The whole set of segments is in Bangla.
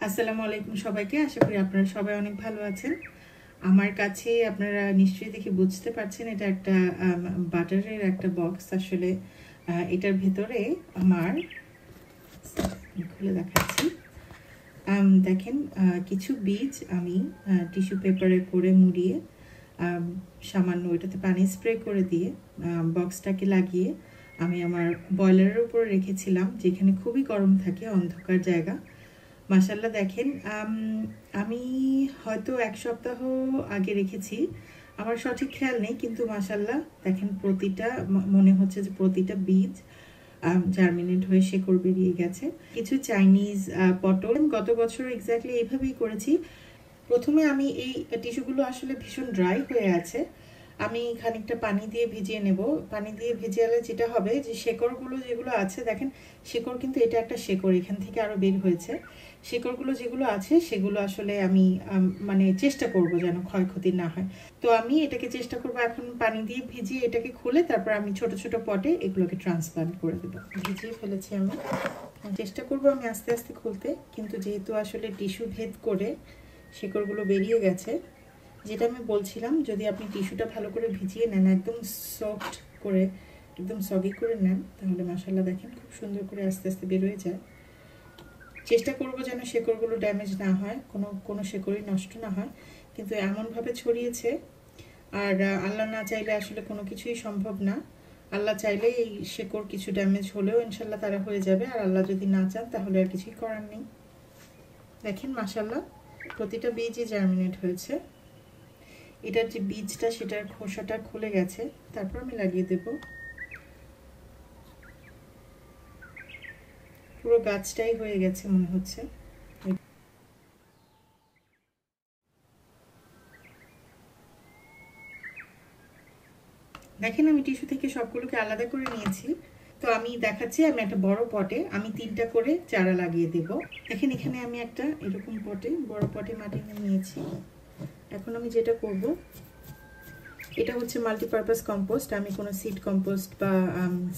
আসসালামু আলাইকুম সবাইকে। আশা করি আপনারা সবাই অনেক ভালো আছেন। আমার কাছে আপনারা নিশ্চয়ই দেখে বুঝতে পারছেন এটা একটা বাটারের একটা বক্স। আসলে এটার ভেতরে আমার খুলে দেখাচ্ছি। দেখেন কিছু বীজ আমি টিস্যু পেপারে করে মুড়িয়ে সামান্য ওইটাতে পানি স্প্রে করে দিয়ে বক্সটাকে লাগিয়ে আমি আমার বয়লারের উপর রেখেছিলাম, যেখানে খুবই গরম থাকে, অন্ধকার জায়গা। মাশাআল্লাহ দেখেন আমি হয়তো এক সপ্তাহ আগে রেখেছি, আমার সঠিক খেয়াল নেই, কিন্তু মাশাআল্লাহ দেখেন প্রতিটা মনে হচ্ছে যে প্রতিটা বীজ জার্মিনেট হয়ে শেকড় বেরিয়ে গেছে। কিছু চাইনিজ পটল গত বছর এক্স্যাক্টলি এইভাবেই করেছি। প্রথমে আমি এই টিস্যুগুলো আসলে ভীষণ ড্রাই হয়ে আছে, আমি খানিকটা পানি দিয়ে ভিজিয়ে নেব। পানি দিয়ে ভিজিয়ে যেটা হবে যে শেকড়গুলো যেগুলো আছে, দেখেন শেকড় কিন্তু এটা একটা শেকড়, এখান থেকে আরো বের হয়েছে। শেকড়গুলো যেগুলো আছে সেগুলো আসলে আমি মানে চেষ্টা করব যেন ক্ষয়ক্ষতি না হয়। তো আমি এটাকে চেষ্টা করব এখন পানি দিয়ে ভিজিয়ে এটাকে খুলে তারপর আমি ছোট ছোট পটে এগুলোকে ট্রান্সপ্লান্ট করে দেবো। ভিজিয়ে ফেলেছি আমি, চেষ্টা করব আমি আস্তে আস্তে খুলতে, কিন্তু যেহেতু আসলে টিস্যু ভেদ করে শেকড়গুলো বেরিয়ে গেছে, যেটা আমি বলছিলাম যদি আপনি টিস্যুটা ভালো করে ভিজিয়ে নেন, একদম সফট করে একদম সগি করে নেন, তাহলে মাশাআল্লাহ দেখেন খুব সুন্দর করে আস্তে আস্তে বেরোয় যায়। চেষ্টা করব যেন শেকড়গুলো ড্যামেজ না হয়, কোনো শেকড়ই নষ্ট না হয়, কিন্তু এমনভাবে ছড়িয়েছে। আর আল্লাহ না চাইলে আসলে কোনো কিছুই সম্ভব না। আল্লাহ চাইলে এই শেকড় কিছু ড্যামেজ হলেও ইনশাল্লাহ তারা হয়ে যাবে, আর আল্লাহ যদি না চান তাহলে আর কিছুই করার নেই। দেখেন মাশাআল্লাহ প্রতিটা বীজই জার্মিনেট হয়েছে। এটার যে বীজটা সেটার খোসাটা খুলে গেছে, তারপর আমি লাগিয়ে দেব। পুরো গাছটাই হয়ে গেছে মনে হচ্ছে। দেখেন আমি টিস্যু থেকে সবগুলোকে আলাদা করে নিয়েছি। তো আমি দেখাচ্ছি, আমি একটা বড় পটে আমি 3টা করে চারা লাগিয়ে দেব। দেখেন এখানে আমি একটা এরকম পটে বড় পটে মাটি নিয়েছি। এখন আমি যেটা করব, এটা হচ্ছে মাল্টিপারপাস কম্পোস্ট। আমি কোনো সিড কম্পোস্ট বা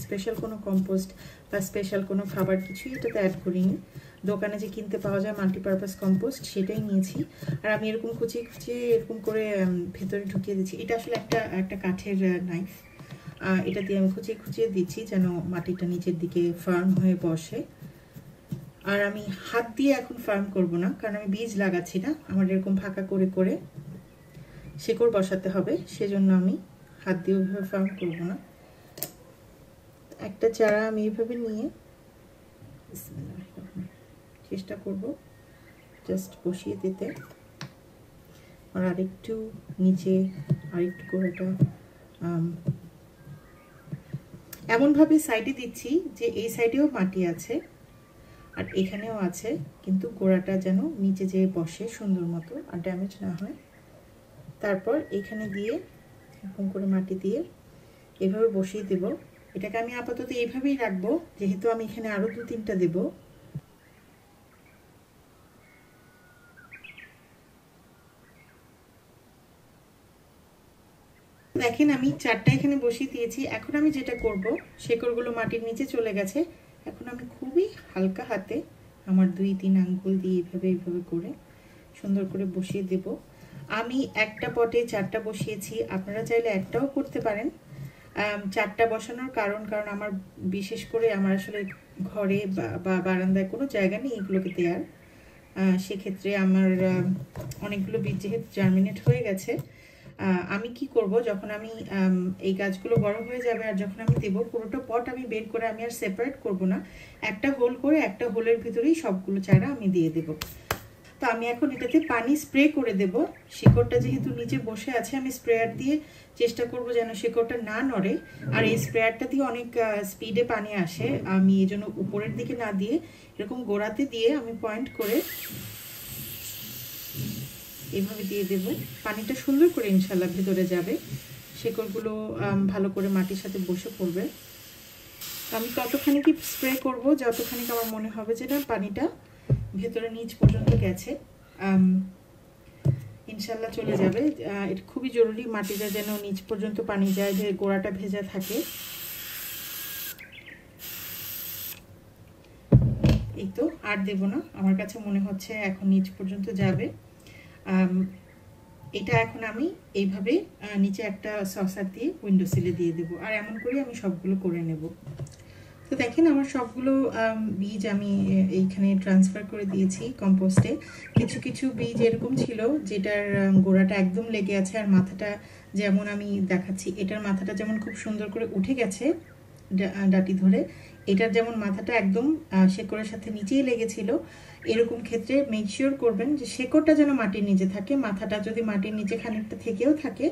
স্পেশাল কোনো কম্পোস্ট বা স্পেশাল কোনো খাবার কিছুই এটাতে অ্যাড করিনি। দোকানে যে কিনতে পাওয়া যায় মাল্টিপারপাস কম্পোস্ট সেটাই নিয়েছি। আর আমি এরকম কুচিয়ে কুচিয়ে এরকম করে ভেতরে ঢুকিয়ে দিচ্ছি। এটা আসলে একটা কাঠের নাইফ, এটা দিয়ে আমি খুঁচিয়ে খুঁচিয়ে দিচ্ছি যেন মাটিটা নিচের দিকে ফার্ম হয়ে বসে। আর আমি হাত দিয়ে এখন ফার্ম করব না, কারণ আমি বীজ লাগাচ্ছি না, আমার এরকম ফাঁকা করে করে শেকড় বসাতে হবে, সেজন্য আমি হাত দিয়ে ওইভাবে ফার্ম করব না। একটা চারা আমি এইভাবে নিয়ে চেষ্টা করব জাস্ট বসিয়ে দিতে, আর আরেকটু নিচে আরেকটু করে এটা এমনভাবে সাইডে দিচ্ছি যে এই সাইডেও মাটি আছে আর এখানেও আছে, কিন্তু গোড়াটা যেন নিচে যেয়ে বসে সুন্দর মতো আর ড্যামেজ না হয়। তারপর এখানে দিয়ে এরকম করে মাটি দিয়ে এভাবে বসিয়ে দেব। এটাকে আমি আপাতত এইভাবেই রাখবো, যেহেতু আমি এখানে আরো 2-3টা দেব। দেখেন আমি 4টা এখানে বসিয়ে দিয়েছি। এখন আমি যেটা করব, শেকড়গুলো মাটির নিচে চলে গেছে, এখন আমি খুবই হালকা হাতে আমার 2-3 আঙ্গুল দিয়ে এইভাবে করে সুন্দর করে বসিয়ে দেব। আমি একটা পটে 4টা বসিয়েছি, আপনারা চাইলে একটাও করতে পারেন। 4টা বসানোর কারণ আমার বিশেষ করে আমার আসলে ঘরে বা বারান্দায় কোনো জায়গা নেই এগুলোকে দেওয়ার। সেক্ষেত্রে আমার অনেকগুলো বীজ যেহেতু জার্মিনেট হয়ে গেছে, আমি কি করব, যখন আমি এই গাছগুলো বড় হয়ে যাবে আর যখন আমি দেব, পুরোটা পট আমি বের করে আমি আর সেপারেট করব না, একটা হোল করে একটা হোলের ভিতরেই সবগুলো চারা আমি দিয়ে দেব। তো আমি এখন এটাতে পানি স্প্রে করে দেব। শেকড়টা যেহেতু নিচে বসে আছে, আমি স্প্রেয়ার দিয়ে চেষ্টা করব যেন শেকড়টা না নড়ে। আর এই স্প্রেয়ারটা দিয়ে অনেক স্পিডে পানি আসে, আমি এই জন্য উপরের দিকে না দিয়ে এরকম গোড়াতে দিয়ে আমি পয়েন্ট করে এইভাবে দিয়ে দেব। পানিটা সুন্দর করে ইনশাল্লাহ ভেতরে যাবে, শেকড়গুলো ভালো করে মাটির সাথে বসে পড়বে। আমি ততখানি কি স্প্রে করব যতখানি আমার মনে হবে যে না পানিটা ভেতরে নিচ পর্যন্ত গেছে, ইনশাল্লাহ চলে যাবে। এটা খুবই জরুরি, মাটিটা যেন নিচ পর্যন্ত পানি যায়, যে গোড়াটা ভেজা থাকে। এই তো 8 দেব না, আমার কাছে মনে হচ্ছে এখন নিচ পর্যন্ত যাবে। এটা এখন আমি এইভাবে নিচে একটা সসার দিয়ে উইন্ডো সিলে দিয়ে দেবো, আর এমন করে আমি সবগুলো করে নেব। তো দেখেন আমার সবগুলো বীজ আমি এইখানে ট্রান্সফার করে দিয়েছি কম্পোস্টে। কিছু কিছু বীজ এরকম ছিল যেটার গোড়াটা একদম লেগে আছে, আর মাথাটা যেমন আমি দেখাচ্ছি, এটার মাথাটা যেমন খুব সুন্দর করে উঠে গেছে ডাটি ধরে, এটার যেমন মাথাটা একদম শেকড়ের সাথে নিচেই লেগেছিল, এরকম ক্ষেত্রে মেক শিওর করবেন যে শেকড়টা যেন মাটির নিচে থাকে, মাথাটা যদি মাটির নিচে খানিকটা থেকেও থাকে,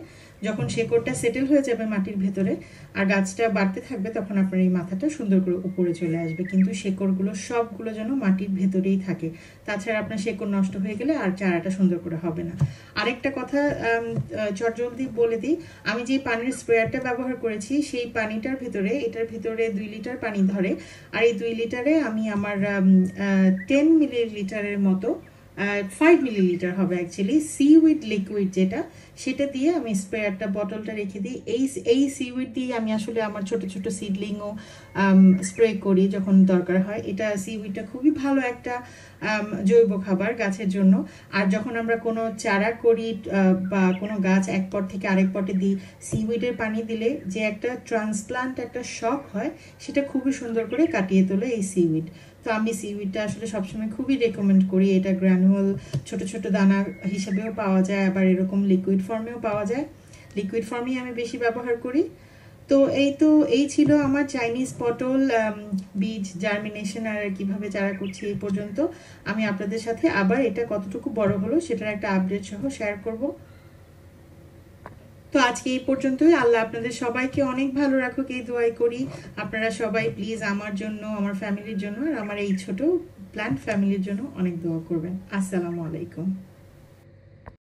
যখন শেকড়টা সেটেল হয়ে যাবে মাটির ভেতরে আর গাছটা বাড়তে থাকবে, তখন আপনার এই মাথাটা সুন্দর করে উপরে চলে আসবে। কিন্তু শেকড়গুলো সবগুলো যেন মাটির ভেতরেই থাকে, তাছাড়া আপনার শেকড় নষ্ট হয়ে গেলে আর চারাটা সুন্দর করে হবে না। আরেকটা কথা চটজলদি বলে দিই, আমি যে পানির স্প্রেয়ারটা ব্যবহার করেছি সেই পানিটার ভেতরে, এটার ভেতরে 2 লিটার পানি ধরে, আর এই 2 লিটারে আমি আমার 10 মিলিলিটারের মতো 5 মিলিলিটার হবে অ্যাকচুয়ালি সিউইড লিকুইড যেটা, সেটা দিয়ে আমি স্প্রেয়ারটা বটলটা রেখে দিই। এই সিউইড দিয়ে আমি আসলে আমার ছোট ছোট সিডলিংও স্প্রে করি যখন দরকার হয়। এটা সিউইডটা খুবই ভালো একটা জৈব খাবার গাছের জন্য। আর যখন আমরা কোনো চারা করি বা কোনো গাছ এক পট থেকে আরেক পটে দিই, সিউইডের পানি দিলে যে একটা ট্রান্সপ্লান্ট একটা শক হয়, সেটা খুবই সুন্দর করে কাটিয়ে তোলে এই সিউইড। তো আমি সিউইডটা আসলে সবসময় খুবই রেকমেন্ড করি। এটা গ্র্যানুয়াল ছোট ছোট দানা হিসেবেও পাওয়া যায়, আবার এরকম লিকুইড ফর্মেও পাওয়া যায়। লিকুইড ফর্মেই আমি বেশি ব্যবহার করি। তো এই ছিল আমার চাইনিজ পটল বীজ জার্মিনেশন আর কিভাবে চারা করছি এই পর্যন্ত। আমি আপনাদের সাথে আবার এটা কতটুকু বড় হলো সেটার একটা আপডেট সহ শেয়ার করব। তো আজকে এই পর্যন্তই। আল্লাহ আপনাদের সবাইকে অনেক ভালো রাখুক এই দোয়াই করি। আপনারা সবাই প্লিজ আমার জন্য, আমার ফ্যামিলির জন্য আর আমার এই ছোট প্ল্যান্ট ফ্যামিলির জন্য অনেক দোয়া করবেন। আসসালামু আলাইকুম।